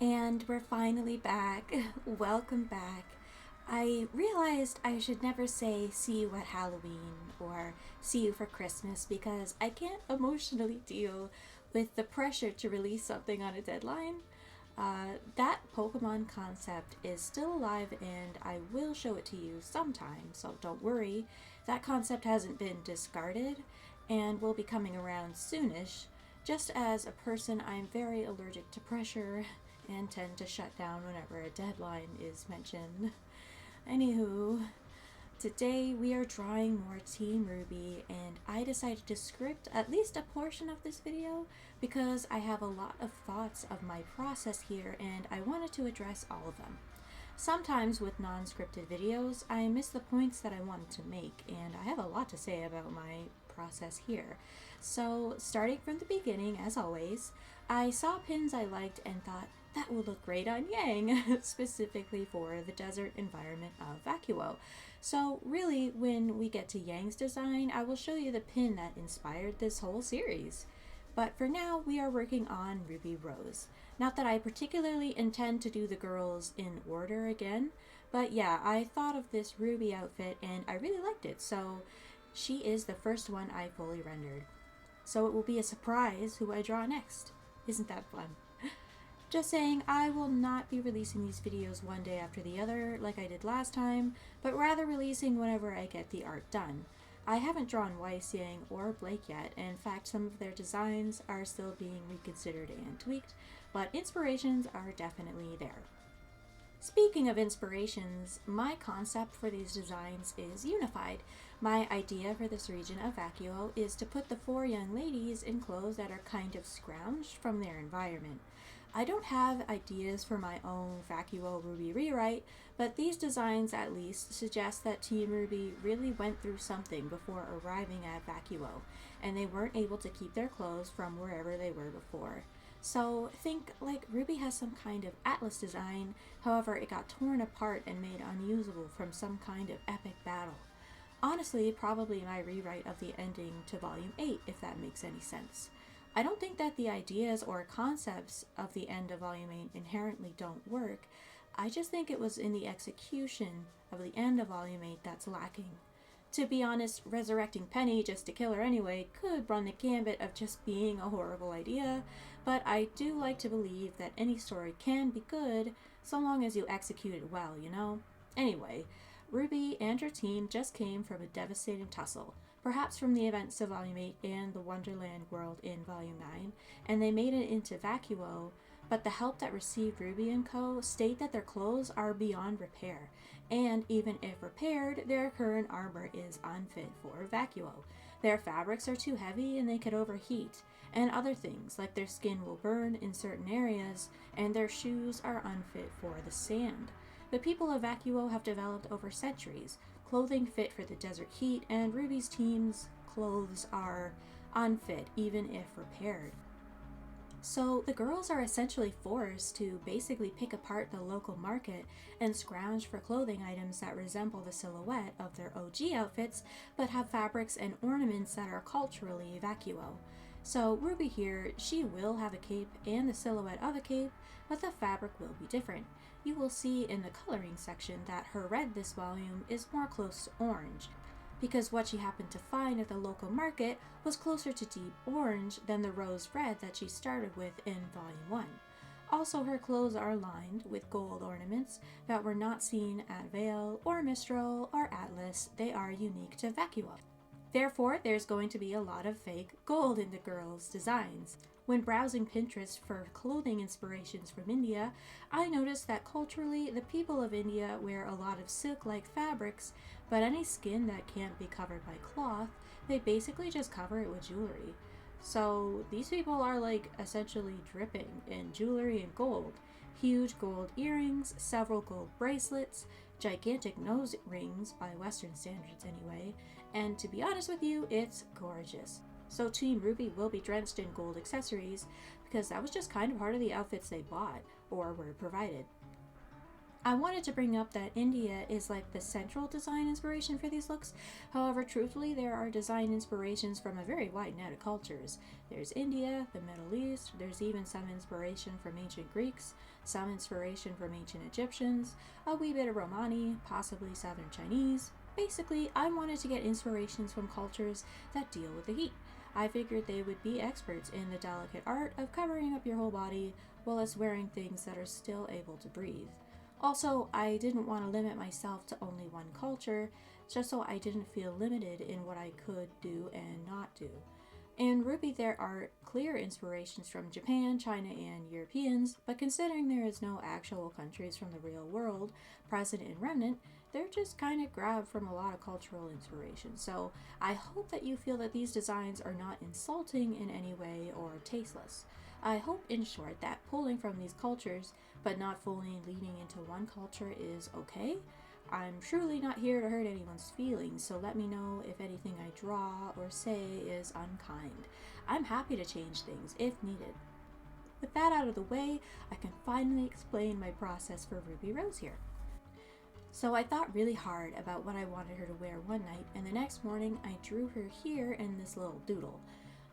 And we're finally back. Welcome back. I realized I should never say see you at Halloween or see you for Christmas because I can't emotionally deal with the pressure to release something on a deadline. That Pokemon concept is still alive and I will show it to you sometime, so don't worry. That concept hasn't been discarded and will be coming around soonish. Just as a person, I'm very allergic to pressure and tend to shut down whenever a deadline is mentioned. Anywho, today we are drawing more Team Ruby, and I decided to script at least a portion of this video because I have a lot of thoughts of my process here and I wanted to address all of them. Sometimes with non-scripted videos, I miss the points that I wanted to make, and I have a lot to say about my process here. So, starting from the beginning, as always, I saw pins I liked and thought that would look great on Yang, specifically for the desert environment of Vacuo. So, really, when we get to Yang's design, I will show you the pin that inspired this whole series. But for now, we are working on Ruby Rose. Not that I particularly intend to do the girls in order again, but yeah, I thought of this Ruby outfit and I really liked it, so she is the first one I fully rendered. So it will be a surprise who I draw next. Isn't that fun? Just saying, I will not be releasing these videos one day after the other like I did last time, but rather releasing whenever I get the art done. I haven't drawn Weiss, Yang, or Blake yet, and in fact some of their designs are still being reconsidered and tweaked, but inspirations are definitely there. Speaking of inspirations, my concept for these designs is unified. My idea for this region of Vacuo is to put the four young ladies in clothes that are kind of scrounged from their environment. I don't have ideas for my own Vacuo Ruby rewrite, but these designs at least suggest that Team Ruby really went through something before arriving at Vacuo, and they weren't able to keep their clothes from wherever they were before. So think like Ruby has some kind of atlas design, however it got torn apart and made unusable from some kind of epic battle. Honestly, probably my rewrite of the ending to Volume 8, if that makes any sense. I don't think that the ideas or concepts of the end of Volume 8 inherently don't work. I just think it was in the execution of the end of Volume 8 that's lacking. To be honest, resurrecting Penny just to kill her anyway could run the gambit of just being a horrible idea, but I do like to believe that any story can be good so long as you execute it well, you know? Anyway, Ruby and her team just came from a devastating tussle, perhaps from the events of Volume 8 and the Wonderland world in Volume 9, and they made it into Vacuo, but the help that received Ruby and Co. state that their clothes are beyond repair, and even if repaired, their current armor is unfit for Vacuo. Their fabrics are too heavy and they could overheat, and other things like their skin will burn in certain areas, and their shoes are unfit for the sand. The people of Vacuo have developed over centuries clothing fit for the desert heat, and Ruby's team's clothes are unfit even if repaired. So the girls are essentially forced to basically pick apart the local market and scrounge for clothing items that resemble the silhouette of their OG outfits but have fabrics and ornaments that are culturally Vacuo. So Ruby here, she will have a cape and the silhouette of a cape, but the fabric will be different. You will see in the coloring section that her red this volume is more close to orange, because what she happened to find at the local market was closer to deep orange than the rose red that she started with in Volume 1. Also, her clothes are lined with gold ornaments that were not seen at Veil or Mistral or Atlas. They are unique to Vacuo. Therefore, there's going to be a lot of fake gold in the girls' designs. When browsing Pinterest for clothing inspirations from India, I noticed that culturally, the people of India wear a lot of silk-like fabrics, but any skin that can't be covered by cloth, they basically just cover it with jewelry. So these people are like essentially dripping in jewelry and gold. Huge gold earrings, several gold bracelets, gigantic nose rings by Western standards anyway, and to be honest with you, it's gorgeous. So Team Ruby will be drenched in gold accessories because that was just kind of part of the outfits they bought or were provided. I wanted to bring up that India is like the central design inspiration for these looks. However, truthfully, there are design inspirations from a very wide net of cultures. There's India, the Middle East, there's even some inspiration from ancient Greeks, some inspiration from ancient Egyptians, a wee bit of Romani, possibly Southern Chinese. Basically, I wanted to get inspirations from cultures that deal with the heat. I figured they would be experts in the delicate art of covering up your whole body while it's wearing things that are still able to breathe. Also, I didn't want to limit myself to only one culture, just so I didn't feel limited in what I could do and not do. In RWBY, there are clear inspirations from Japan, China, and Europeans, but considering there is no actual countries from the real world present in Remnant, they're just kind of grabbed from a lot of cultural inspiration. So I hope that you feel that these designs are not insulting in any way or tasteless. I hope, in short, that pulling from these cultures, but not fully leaning into one culture is okay. I'm truly not here to hurt anyone's feelings, so let me know if anything I draw or say is unkind. I'm happy to change things if needed. With that out of the way, I can finally explain my process for Ruby Rose here. So I thought really hard about what I wanted her to wear one night, and the next morning I drew her here in this little doodle.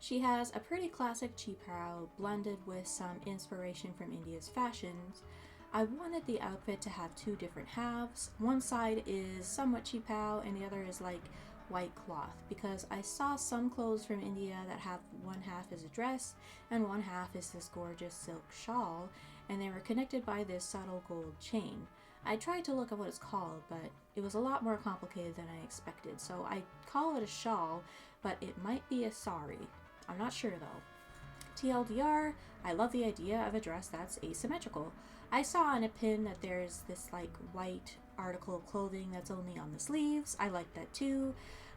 She has a pretty classic cheapao blended with some inspiration from India's fashions. I wanted the outfit to have two different halves. One side is somewhat cheapao and the other is like white cloth, because I saw some clothes from India that have one half is a dress and one half is this gorgeous silk shawl, and they were connected by this subtle gold chain. I tried to look at what it's called, but it was a lot more complicated than I expected, so I call it a shawl, but it might be a sari. I'm not sure though. TLDR, I love the idea of a dress that's asymmetrical. I saw on a pin that there's this like white article of clothing that's only on the sleeves. I like that too.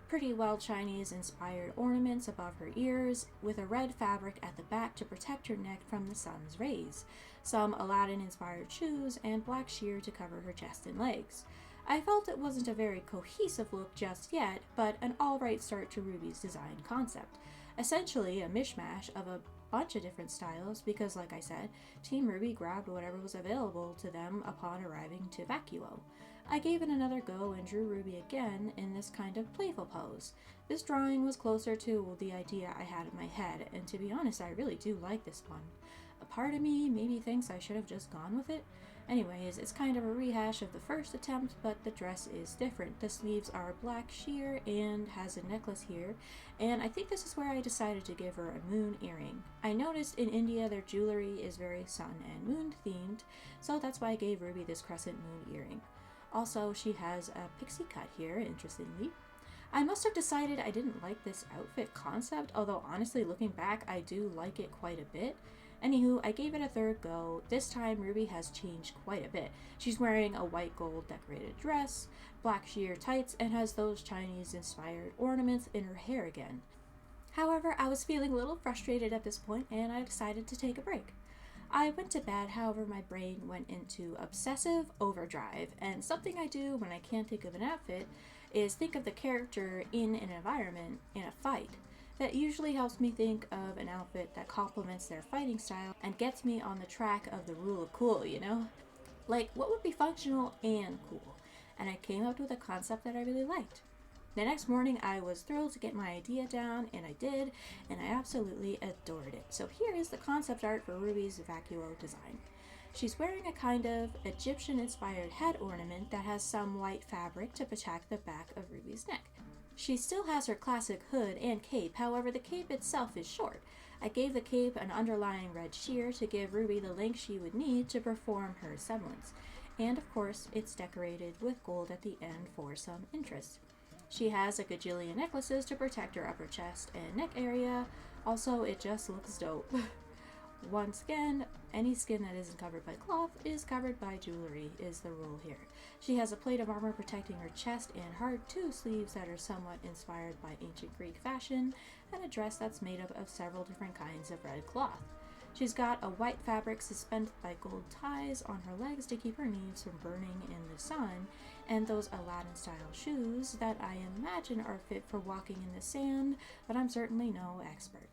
Pretty well Chinese inspired ornaments above her ears with a red fabric at the back to protect her neck from the sun's rays. Some Aladdin inspired shoes and black sheer to cover her chest and legs. I felt it wasn't a very cohesive look just yet, but an alright start to Ruby's design concept. Essentially a mishmash of a bunch of different styles because, like I said, Team RWBY grabbed whatever was available to them upon arriving to Vacuo. I gave it another go and drew Ruby again in this kind of playful pose. This drawing was closer to the idea I had in my head, and to be honest, I really do like this one. A part of me maybe thinks I should have just gone with it. Anyways, it's kind of a rehash of the first attempt, but the dress is different. The sleeves are black sheer and has a necklace here, and I think this is where I decided to give her a moon earring. I noticed in India their jewelry is very sun and moon themed, so that's why I gave Ruby this crescent moon earring. Also, she has a pixie cut here, interestingly. I must have decided I didn't like this outfit concept, although honestly looking back I do like it quite a bit. Anywho, I gave it a third go. This time Ruby has changed quite a bit. She's wearing a white gold decorated dress, black sheer tights, and has those Chinese inspired ornaments in her hair again. However, I was feeling a little frustrated at this point and I decided to take a break. I went to bed, however my brain went into obsessive overdrive, and something I do when I can't think of an outfit is think of the character in an environment in a fight. That usually helps me think of an outfit that complements their fighting style and gets me on the track of the rule of cool, you know? Like, what would be functional and cool? And I came up with a concept that I really liked. The next morning I was thrilled to get my idea down, and I did, and I absolutely adored it. So here is the concept art for Ruby's Vacuo design. She's wearing a kind of Egyptian-inspired head ornament that has some white fabric to protect the back of Ruby's neck. She still has her classic hood and cape, however the cape itself is short. I gave the cape an underlying red sheer to give Ruby the length she would need to perform her semblance. And of course, it's decorated with gold at the end for some interest. She has a gajillion necklaces to protect her upper chest and neck area. Also, it just looks dope. Once again, any skin that isn't covered by cloth is covered by jewelry, is the rule here. She has a plate of armor protecting her chest and heart, two sleeves that are somewhat inspired by ancient Greek fashion, and a dress that's made up of several different kinds of red cloth. She's got a white fabric suspended by gold ties on her legs to keep her knees from burning in the sun, and those Aladdin-style shoes that I imagine are fit for walking in the sand, but I'm certainly no expert.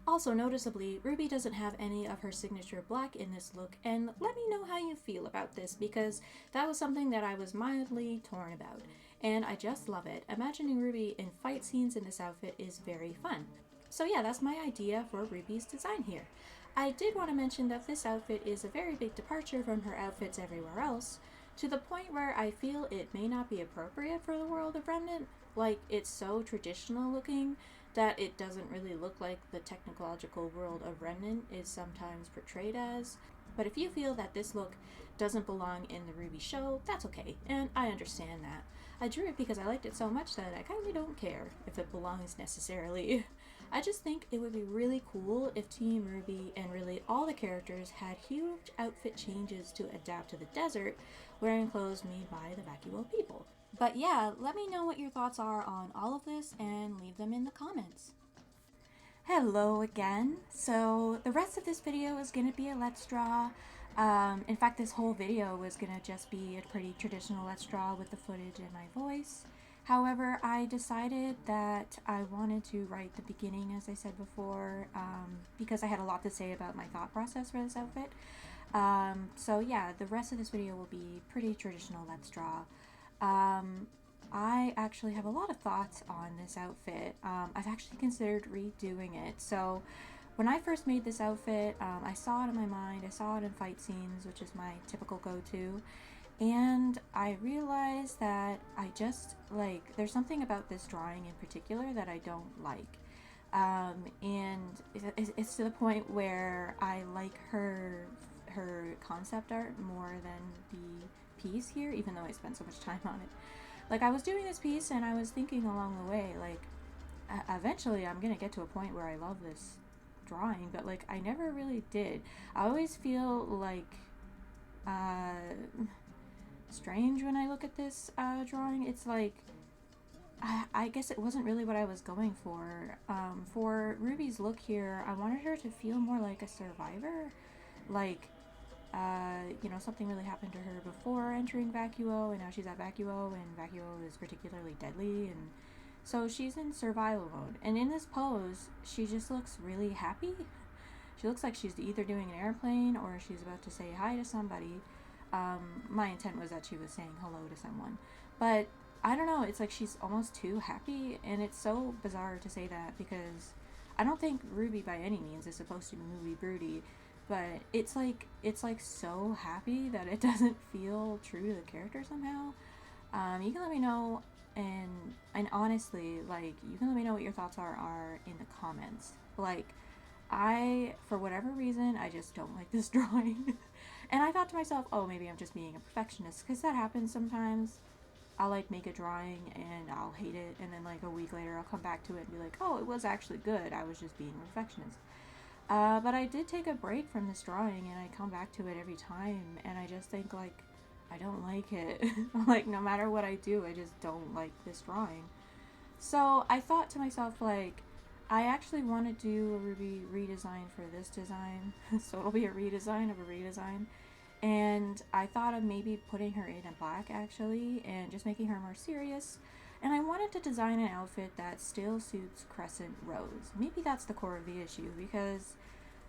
Also, noticeably, Ruby doesn't have any of her signature black in this look, and let me know how you feel about this, because that was something that I was mildly torn about, and I just love it. Imagining Ruby in fight scenes in this outfit is very fun. So yeah, that's my idea for Ruby's design here. I did want to mention that this outfit is a very big departure from her outfits everywhere else, to the point where I feel it may not be appropriate for the world of Remnant. Like, it's so traditional looking that it doesn't really look like the technological world of Remnant is sometimes portrayed as. But if you feel that this look doesn't belong in the Ruby show, that's okay, and I understand that. I drew it because I liked it so much that I kinda don't care if it belongs necessarily. I just think it would be really cool if Team Ruby and really all the characters had huge outfit changes to adapt to the desert, wearing clothes made by the Vacuo people. But yeah, let me know what your thoughts are on all of this and leave them in the comments. Hello again. So the rest of this video is going to be a let's draw. In fact, this whole video was going to just be a pretty traditional let's draw with the footage and my voice. However, I decided that I wanted to write the beginning, as I said before, because I had a lot to say about my thought process for this outfit. So yeah, the rest of this video will be pretty traditional let's draw. I actually have a lot of thoughts on this outfit. I've actually considered redoing it. So when I first made this outfit, I saw it in my mind, I saw it in fight scenes, which is my typical go-to, and I realized that I just, like, there's something about this drawing in particular that I don't like. And it's to the point where I like her concept art more than the piece here, even though I spent so much time on it. Like, I was doing this piece and I was thinking along the way, like, eventually I'm gonna get to a point where I love this drawing, but like, I never really did. I always feel like strange when I look at this drawing. It's like, I guess it wasn't really what I was going for. For Ruby's look here, I wanted her to feel more like a survivor. Like, you know, something really happened to her before entering Vacuo, and now she's at Vacuo, and Vacuo is particularly deadly, and so she's in survival mode. And in this pose, she just looks really happy. She looks like she's either doing an airplane or she's about to say hi to somebody. My intent was that she was saying hello to someone, but I don't know, it's like she's almost too happy, and it's so bizarre to say that because I don't think Ruby by any means is supposed to be moody broody, but it's like so happy that it doesn't feel true to the character somehow. You can let me know, and honestly, like, you can let me know what your thoughts are in the comments. Like, for whatever reason, I just don't like this drawing. And I thought to myself, oh, maybe I'm just being a perfectionist, because that happens sometimes. I'll like make a drawing and I'll hate it, and then like a week later I'll come back to it and be like, oh, it was actually good, I was just being a perfectionist. But I did take a break from this drawing, and I come back to it every time, and I just think, like, I don't like it. Like, no matter what I do, I just don't like this drawing. So I thought to myself, like, I actually want to do a Ruby redesign for this design. So it'll be a redesign of a redesign. And I thought of maybe putting her in a black, actually, and just making her more serious. And I wanted to design an outfit that still suits Crescent Rose. Maybe that's the core of the issue, because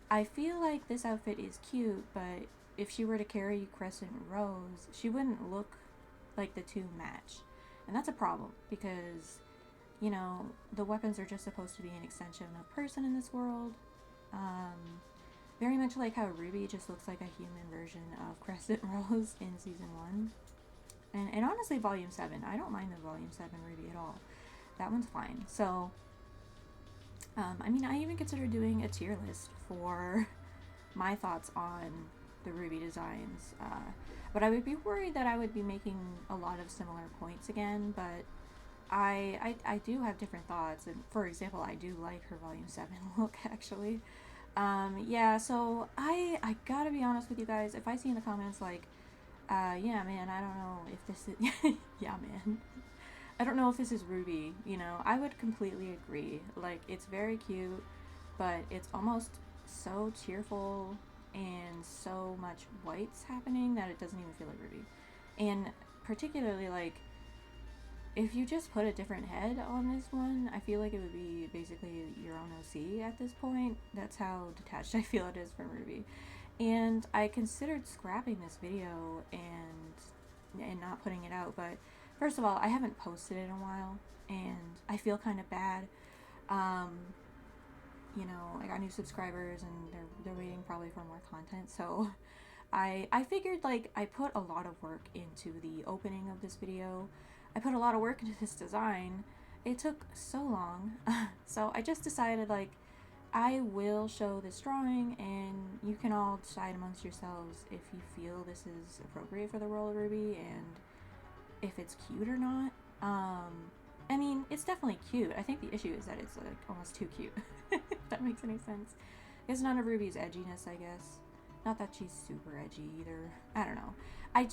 I feel like this outfit is cute, but if she were to carry Crescent Rose, she wouldn't look like the two match. And that's a problem, because, you know, the weapons are just supposed to be an extension of a person in this world. Very much like how Ruby just looks like a human version of Crescent Rose in Season 1. And honestly, Volume 7, I don't mind the Volume 7 Ruby at all. That one's fine. So, I mean, I even considered doing a tier list for my thoughts on the Ruby designs. But I would be worried that I would be making a lot of similar points again, but I do have different thoughts. And for example, I do like her Volume 7 look, actually. Yeah, so I gotta be honest with you guys. If I see in the comments, like, yeah, man, I don't know if this is, yeah, man, I don't know if this is Ruby, you know, I would completely agree. Like, it's very cute, but it's almost so cheerful and so much white's happening that it doesn't even feel like Ruby. And particularly, like, if you just put a different head on this one, I feel like it would be basically your own OC at this point. That's how detached I feel it is from RWBY. And I considered scrapping this video and not putting it out, but first of all, I haven't posted in a while, and I feel kind of bad. You know, I got new subscribers, and they're waiting probably for more content, so I figured, like, I put a lot of work into the opening of this video. I put a lot of work into this design. It took so long, so I just decided, like, I will show this drawing, and you can all decide amongst yourselves if you feel this is appropriate for the world of RWBY and if it's cute or not. I mean, it's definitely cute. I think the issue is that it's, like, almost too cute. If that makes any sense. It's none of RWBY's edginess, I guess. Not that she's super edgy either. I don't know. I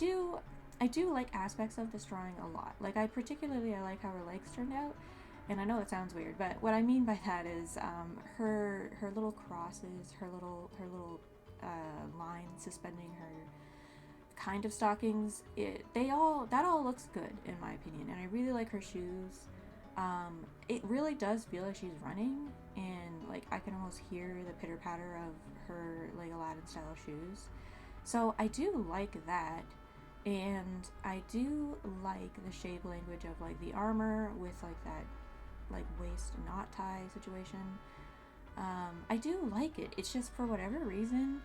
do like aspects of this drawing a lot. Like, I like how her legs turned out. And I know that sounds weird, but what I mean by that is her little crosses, her little lines suspending her kind of stockings. That all looks good in my opinion, and I really like her shoes. It really does feel like she's running, and like I can almost hear the pitter patter of her like Aladdin style shoes. So I do like that. And I do like the shape language of like the armor with like that like waist knot tie situation. I do like it. It's just for whatever reason,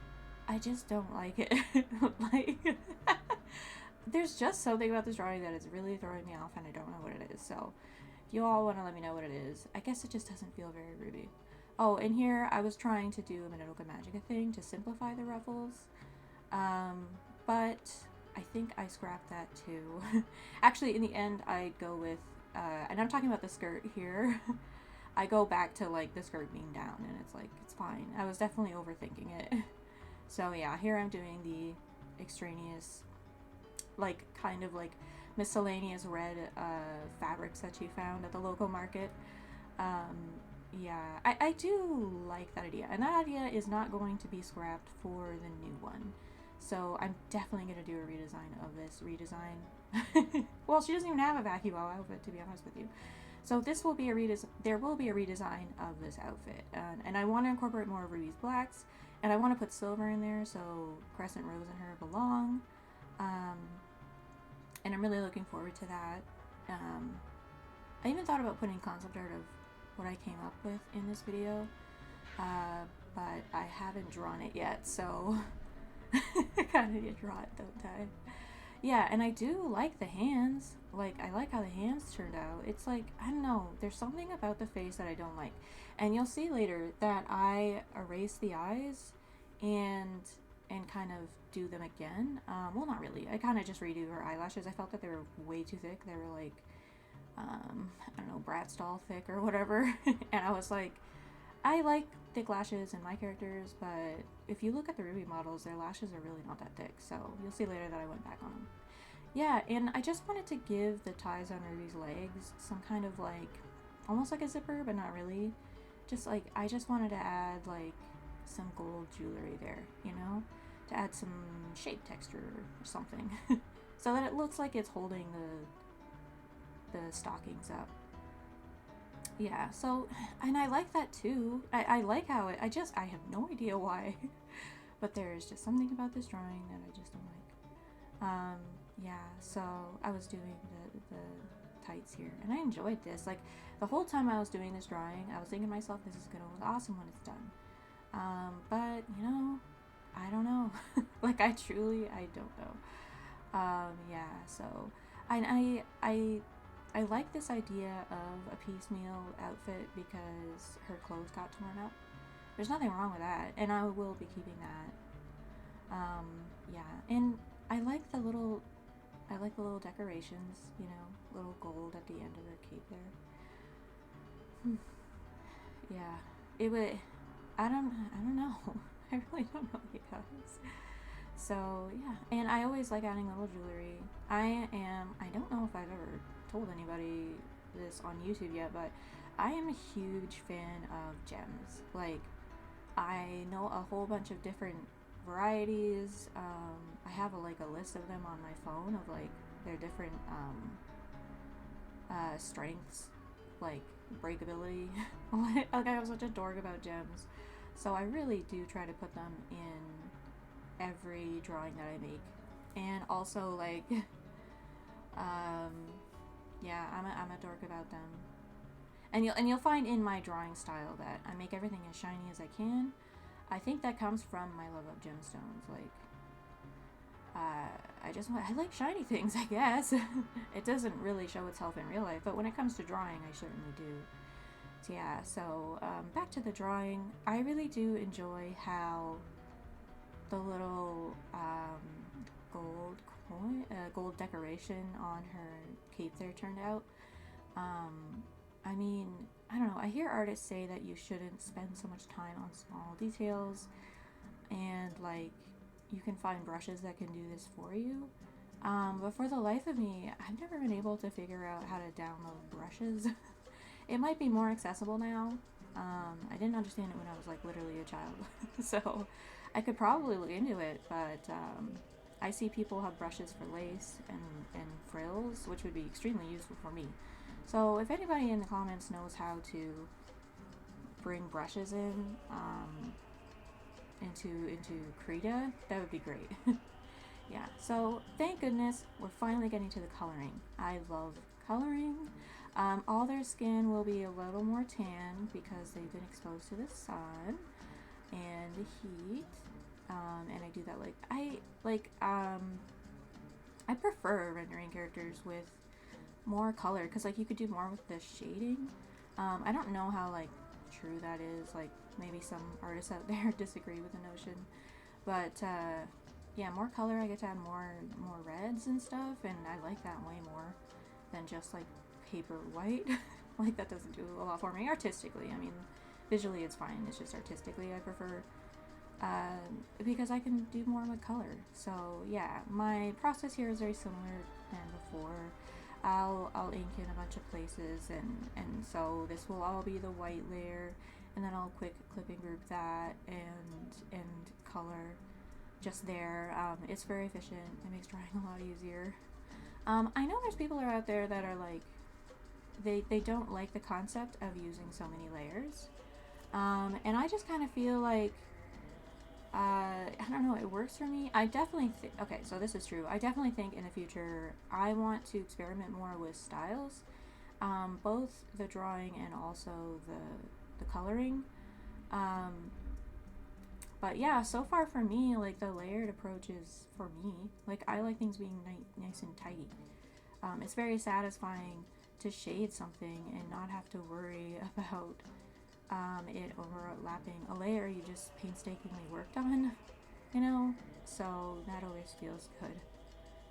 I just don't like it. Like, there's just something about this drawing that is really throwing me off, and I don't know what it is. So, if you all want to let me know what it is, I guess it just doesn't feel very RWBY. Oh, and here I was trying to do a Minoka Magica thing to simplify the ruffles, but I think I scrapped that too. Actually, in the end, I go with, and I'm talking about the skirt here. I go back to like the skirt being down, and it's like, it's fine. I was definitely overthinking it. So yeah, here I'm doing the extraneous, like kind of like miscellaneous red fabrics that she found at the local market. Yeah, I do like that idea, and that idea is not going to be scrapped for the new one. So I'm definitely going to do a redesign of this redesign. Well, she doesn't even have a Vacuo outfit, to be honest with you. So this will be there will be a redesign of this outfit. And I want to incorporate more of RWBY's blacks. And I want to put silver in there so Crescent Rose and her belong. And I'm really looking forward to that. I even thought about putting concept art of what I came up with in this video. But I haven't drawn it yet, so I kind of need to draw it, don't I? Yeah, and I do like the hands. Like, I like how the hands turned out. It's like, I don't know, there's something about the face that I don't like. And you'll see later that I erase the eyes and kind of do them again. Well, not really. I kind of just redo her eyelashes. I felt that they were way too thick. They were like, I don't know, Bratz doll thick or whatever. And I was like, I like thick lashes in my characters, but if you look at the RWBY models, their lashes are really not that thick, so you'll see later that I went back on them. Yeah, and I just wanted to give the ties on RWBY's legs some kind of like, almost like a zipper, but not really. Just like, I just wanted to add like some gold jewelry there, you know? To add some shape texture or something. So that it looks like it's holding the stockings up. Yeah, so, and I like that too. I like how I have no idea why, but there is just something about this drawing that I just don't like. Yeah, so I was doing the tights here, and I enjoyed this. Like, the whole time I was doing this drawing, I was thinking to myself, this is gonna look awesome when it's done. But, you know, I don't know. Like, I don't know. Yeah, so, I like this idea of a piecemeal outfit because her clothes got torn up. There's nothing wrong with that, and I will be keeping that. Yeah, and I like the little decorations, you know, little gold at the end of the cape there. Yeah, it would, I don't know. I really don't know, you guys. So, yeah, and I always like adding little jewelry. I don't know if I've ever told anybody this on YouTube yet, but I am a huge fan of gems. Like, I know a whole bunch of different varieties. I have a list of them on my phone of like their different strengths, like breakability. Like I'm such a dork about gems, so I really do try to put them in every drawing that I make. And also like, um, yeah, I'm a dork about them. And you'll find in my drawing style that I make everything as shiny as I can. I think that comes from my love of gemstones. Like, I like shiny things, I guess. It doesn't really show itself in real life, but when it comes to drawing, I certainly do. So yeah, so back to the drawing. I really do enjoy how the little gold decoration on her cape there turned out. I mean, I don't know. I hear artists say that you shouldn't spend so much time on small details, and like you can find brushes that can do this for you. But for the life of me, I've never been able to figure out how to download brushes. It might be more accessible now. I didn't understand it when I was like literally a child, so I could probably look into it. But I see people have brushes for lace and frills, which would be extremely useful for me. So if anybody in the comments knows how to bring brushes in into Krita, that would be great. Yeah, so thank goodness we're finally getting to the coloring. I love coloring. All their skin will be a little more tan because they've been exposed to the sun and the heat. And I do that I prefer rendering characters with more color because like you could do more with the shading. I don't know how like true that is. Like maybe some artists out there disagree with the notion, but yeah, more color. I get to add more reds and stuff, and I like that way more than just like paper white. Like that doesn't do a lot for me artistically. I mean, visually it's fine. It's just artistically I prefer because I can do more with color. So yeah, my process here is very similar than before. I'll ink in a bunch of places, and so this will all be the white layer, and then I'll quick clip and group that and color just there. It's very efficient. It makes drawing a lot easier. I know there's people out there that are like they don't like the concept of using so many layers, and I just kind of feel like I don't know, it works for me. I definitely think, okay, so this is true. I definitely think in the future I want to experiment more with styles, both the drawing and also the coloring. But yeah, so far for me, like the layered approach is for me. Like I like things being nice and tight. It's very satisfying to shade something and not have to worry about it overlapping a layer you just painstakingly worked on, you know? So that always feels good.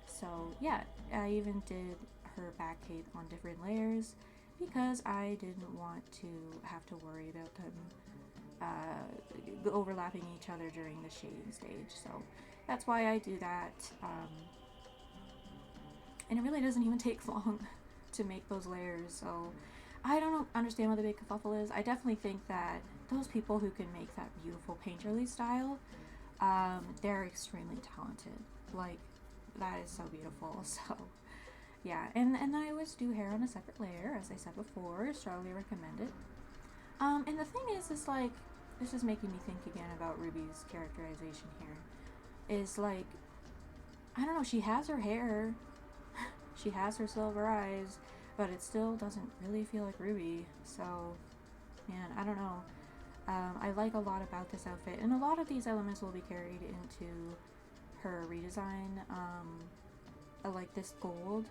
So yeah, I even did her back cape on different layers because I didn't want to have to worry about them overlapping each other during the shading stage. So that's why I do that. And it really doesn't even take long to make those layers. So I don't understand what the big kerfuffle is. I definitely think that those people who can make that beautiful painterly style, they're extremely talented. Like, that is so beautiful. So, yeah. And I always do hair on a separate layer, as I said before. Strongly recommend it. And the thing is like, this is making me think again about Ruby's characterization here. Is like, I don't know, she has her hair, she has her silver eyes, but it still doesn't really feel like Ruby. So, man, I don't know. I like a lot about this outfit, and a lot of these elements will be carried into her redesign. I like this gold.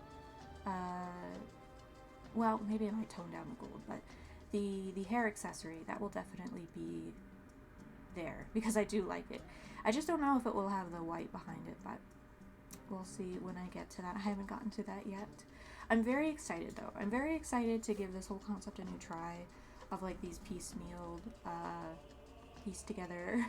Well, maybe I might tone down the gold, but the hair accessory, that will definitely be there, because I do like it. I just don't know if it will have the white behind it, but we'll see when I get to that. I haven't gotten to that yet. I'm very excited though. I'm very excited to give this whole concept a new try of like these piecemealed, pieced together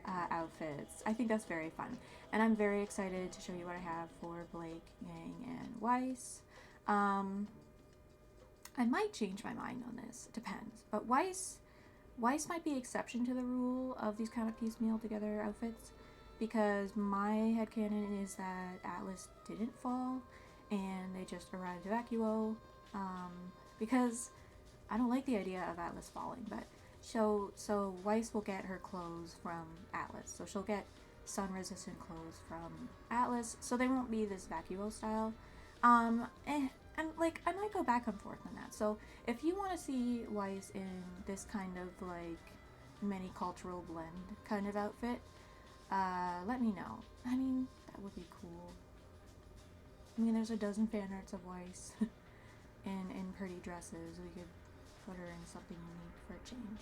outfits. I think that's very fun. And I'm very excited to show you what I have for Blake, Yang, and Weiss. I might change my mind on this. It depends. But Weiss might be exception to the rule of these kind of piecemeal together outfits, because my headcanon is that Atlas didn't fall and they just arrived at Vacuo, Because I don't like the idea of Atlas falling, but so Weiss will get her clothes from Atlas. So she'll get sun-resistant clothes from Atlas, so they won't be this Vacuo style. And like I might go back and forth on that. So if you want to see Weiss in this kind of like many cultural blend kind of outfit, let me know. I mean, that would be cool. I mean, there's a dozen fan arts of Weiss in pretty dresses. We could put her in something unique for a change.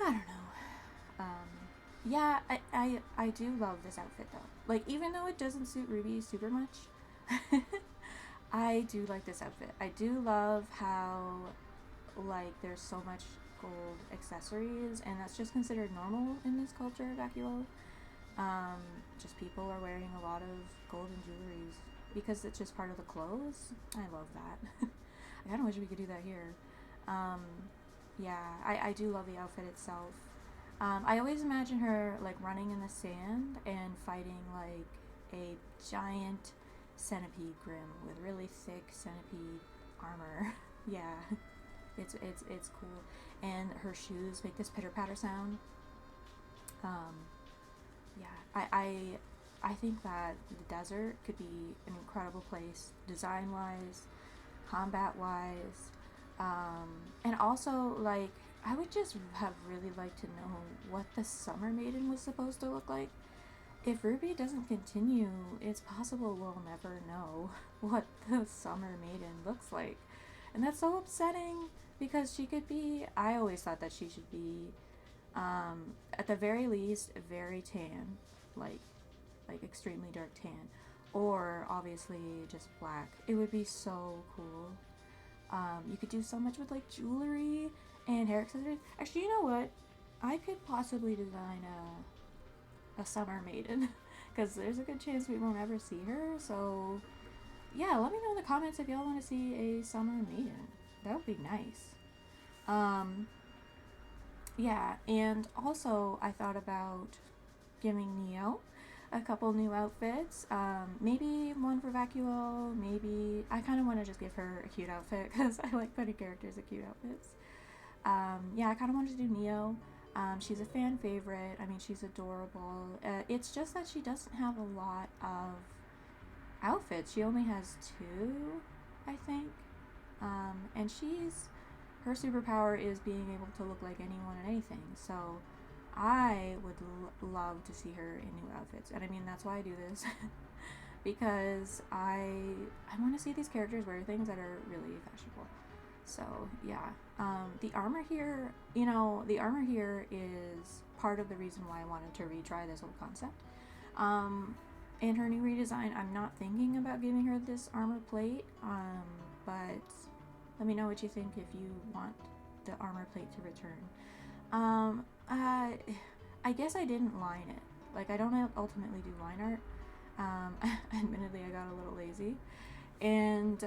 I don't know. Yeah, I do love this outfit though. Like, even though it doesn't suit Ruby super much, I do like this outfit. I do love how, like, there's so much gold accessories, and that's just considered normal in this culture of Vacuo. Just people are wearing a lot of golden jewelries because it's just part of the clothes. I love that. I kind of wish we could do that here. Yeah, I do love the outfit itself. I always imagine her like running in the sand and fighting like a giant centipede grim with really thick centipede armor. Yeah, it's cool. And her shoes make this pitter patter sound. Yeah, I think that the desert could be an incredible place, design wise, combat wise, and also like I would just have really liked to know what the Summer Maiden was supposed to look like. If Ruby doesn't continue, it's possible we'll never know what the Summer Maiden looks like. And that's so upsetting because she could be, I always thought that she should be, at the very least, very tan, like extremely dark tan, or obviously just black. It would be so cool. You could do so much with like jewelry and hair accessories. Actually, you know what? I could possibly design a Summer Maiden because there's a good chance we won't ever see her. So yeah, let me know in the comments if y'all want to see a Summer Maiden. That would be nice. Yeah, and also I thought about giving Neo a couple new outfits. Maybe one for Vacuo. Maybe I kind of want to just give her a cute outfit because I like putting characters in cute outfits. Yeah, I kind of wanted to do Neo. She's a fan favorite. I mean, she's adorable. It's just that she doesn't have a lot of outfits. She only has 2, I think. And her superpower is being able to look like anyone and anything. So I would love to see her in new outfits. And I mean, that's why I do this. Because I want to see these characters wear things that are really fashionable. So yeah, the armor here, the armor here is part of the reason why I wanted to retry this whole concept. In her new redesign, I'm not thinking about giving her this armor plate, but let me know what you think if you want the armor plate to return. I guess I didn't line it. Like, I don't ultimately do line art. Admittedly, I got a little lazy. And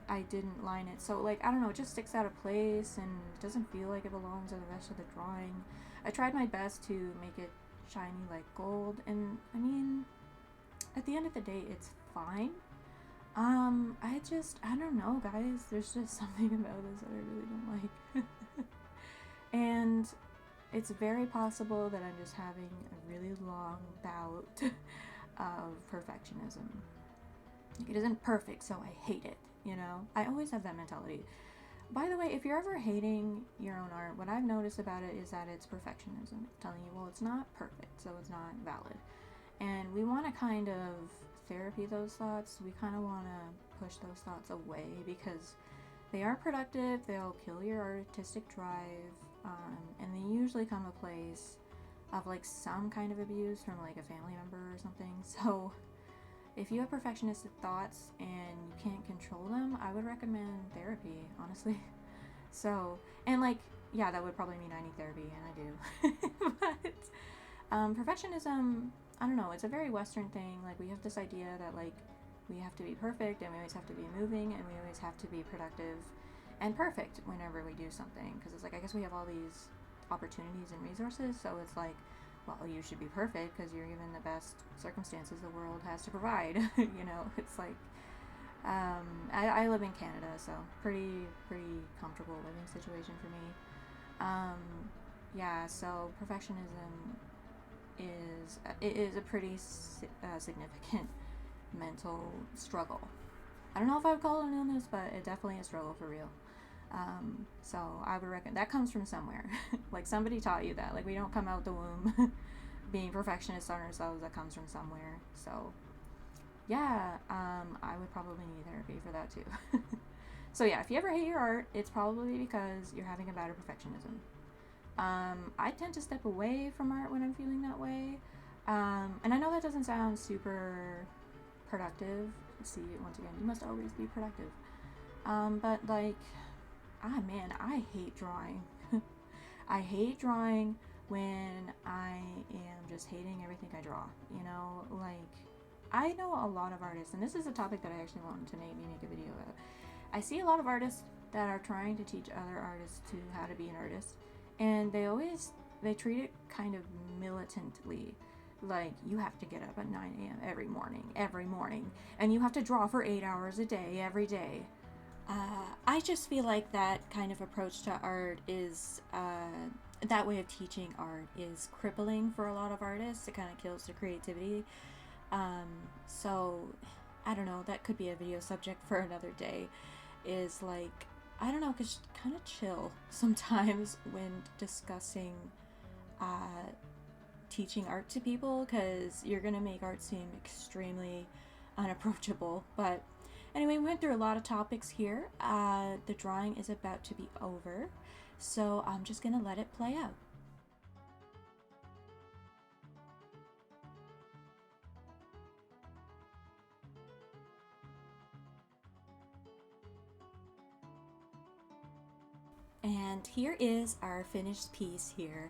I didn't line it. So, like, I don't know, it just sticks out of place and it doesn't feel like it belongs to the rest of the drawing. I tried my best to make it shiny like gold, and I mean, at the end of the day, it's fine. I don't know, guys. There's just something about this that I really don't like. And it's very possible that I'm just having a really long bout of perfectionism. It isn't perfect, so I hate it, I always have that mentality. By the way, if you're ever hating your own art, what I've noticed about it is that it's perfectionism. It's telling you, well, it's not perfect, so it's not valid. And we want to kind of therapy those thoughts. We kind of want to push those thoughts away because they are productive, they'll kill your artistic drive, and they usually come a place of like some kind of abuse from like a family member or something. So if you have perfectionistic thoughts and you can't control them, I would recommend therapy, honestly. So, and like, yeah, that would probably mean I need therapy, and I do. But perfectionism, I don't know, it's a very Western thing. Like, we have this idea that like we have to be perfect and we always have to be moving and we always have to be productive and perfect whenever we do something, because it's like, I guess we have all these opportunities and resources, so it's like, well, you should be perfect because you're given the best circumstances the world has to provide. It's like, I live in Canada, so pretty comfortable living situation for me. Yeah, so perfectionism is a pretty significant mental struggle. I don't know if I would call it an illness, but it definitely is a struggle for real. So I would recommend that comes from somewhere. Like somebody taught you that. Like we don't come out the womb being perfectionists on ourselves. That comes from somewhere. So yeah, I would probably need therapy for that too. So yeah, if you ever hate your art, it's probably because you're having a bad perfectionism. I tend to step away from art when I'm feeling that way. And I know that doesn't sound super productive. See, once again, you must always be productive. But like, man, I hate drawing. I hate drawing when I am just hating everything I draw. You know, like, I know a lot of artists, and this is a topic that I actually wanted to make a video about. I see a lot of artists that are trying to teach other artists to how to be an artist, and they treat it kind of militantly. Like, you have to get up at 9 a.m. every morning, and you have to draw for 8 hours a day, every day. I just feel like that kind of approach to art is, that way of teaching art is crippling for a lot of artists. It kind of kills their creativity. So, I don't know, that could be a video subject for another day. Is like, I don't know, because kind of chill sometimes when discussing teaching art to people, because you're going to make art seem extremely unapproachable. But anyway, we went through a lot of topics here. The drawing is about to be over, so I'm just going to let it play out. And here is our finished piece here.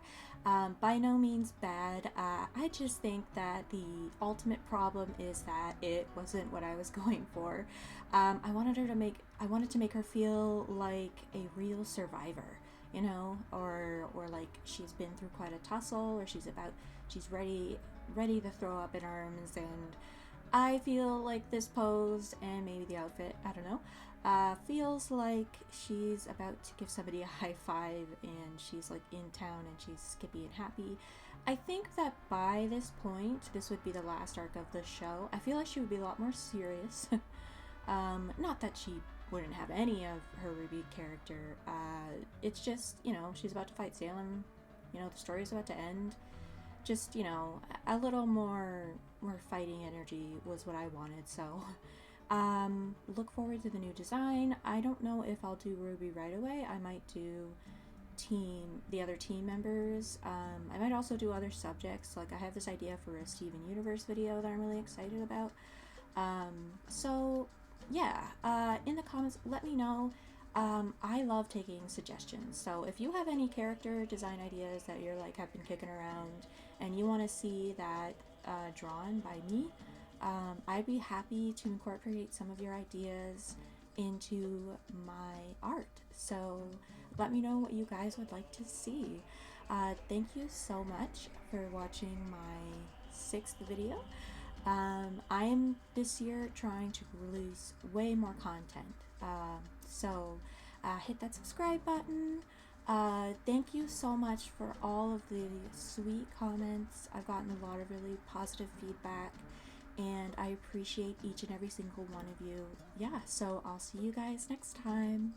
By no means bad. I just think that the ultimate problem is that it wasn't what I was going for. I wanted to make her feel like a real survivor, you know, or like she's been through quite a tussle, or she's ready to throw up in arms. And I feel like this pose and maybe the outfit, I don't know, feels like she's about to give somebody a high five, and she's like in town and she's skippy and happy. I think that by this point, this would be the last arc of the show. I feel like she would be a lot more serious. Not that she wouldn't have any of her Ruby character. It's just, you know, she's about to fight Salem. You know, the story's about to end. Just, you know, a little more fighting energy was what I wanted. So look forward to the new design. I don't know if I'll do Ruby right away. I might do the other team members. I might also do other subjects. Like, I have this idea for a Steven Universe video that I'm really excited about. So yeah, in the comments, let me know. I love taking suggestions. So if you have any character design ideas that you're like have been kicking around and you want to see that drawn by me, I'd be happy to incorporate some of your ideas into my art. So let me know what you guys would like to see. Thank you so much for watching my 6th video. I am this year trying to release way more content. So hit that subscribe button. Thank you so much for all of the sweet comments. I've gotten a lot of really positive feedback, and I appreciate each and every single one of you. Yeah, so I'll see you guys next time.